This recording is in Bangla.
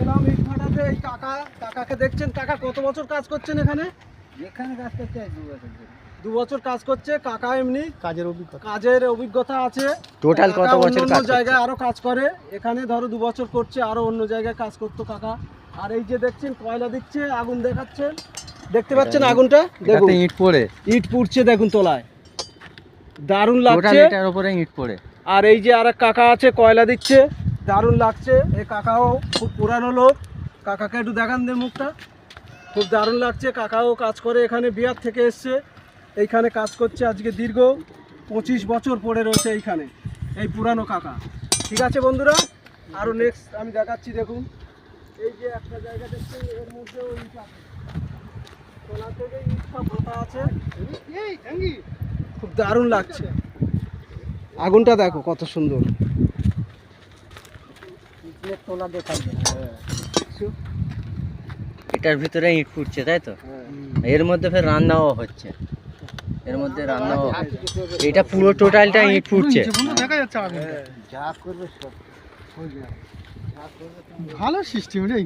এলাম ইট ভাটাতে। এই কাকাকে দেখছেন। কাকা কত বছর কাজ করছেন এখানে? এখানে কাজ করতে 2 বছর ধরে। 2 বছর কাজ করছে। কাকা এমনি কাজের অভিজ্ঞতা আছে। টোটাল কত কাকা বছর অন্য কাজ করছে? জায়গায় আরো কাজ করে। এখানে ধরো 2 বছর করছে, আরো অন্য জায়গায় কাজ করতো কাকা। আর এই যে দেখছেন কয়লা দিচ্ছে, আগুন দেখাচ্ছেন, দেখতে পাচ্ছেন আগুনটা? দেখুন ইট পড়ে, ইট পুড়ছে, দেখুন তলায়, দারুণ টোটাল লাগছে। এটার উপরে ইট পড়ে। আর এই যে আরেক কাকা আছে কয়লা দিচ্ছে, দারুণ লাগছে। এই কাকাও খুব পুরানো লোক। কাকাকে একটু দেখান দে মুখটা, খুব দারুণ লাগছে। কাকাও কাজ করে এখানে, বিহার থেকে এসছে, এইখানে কাজ করছে আজকে দীর্ঘ 25 বছর পড়ে রয়েছে এইখানে, এই পুরানো কাকা। ঠিক আছে বন্ধুরা, আরও নেক্সট আমি দেখাচ্ছি। দেখুন এই যে একটা জায়গা দেখছেন, এর মধ্যেও ইট আছে, তোলা থেকে ইট সব ভোতা আছে, খুব দারুণ লাগছে। আগুনটা দেখো কত সুন্দর। তোলা দেখাই এটার ভিতরে ইট ফুটছে, তাই তো? এর মধ্যে ফের রান্নাও হচ্ছে, এর মধ্যে রান্নাও হচ্ছে। এটা পুরো টোটালটা ইট ফুটছে। দেখা যাচ্ছে যা করবে সব ভালো সিস্টেম রে।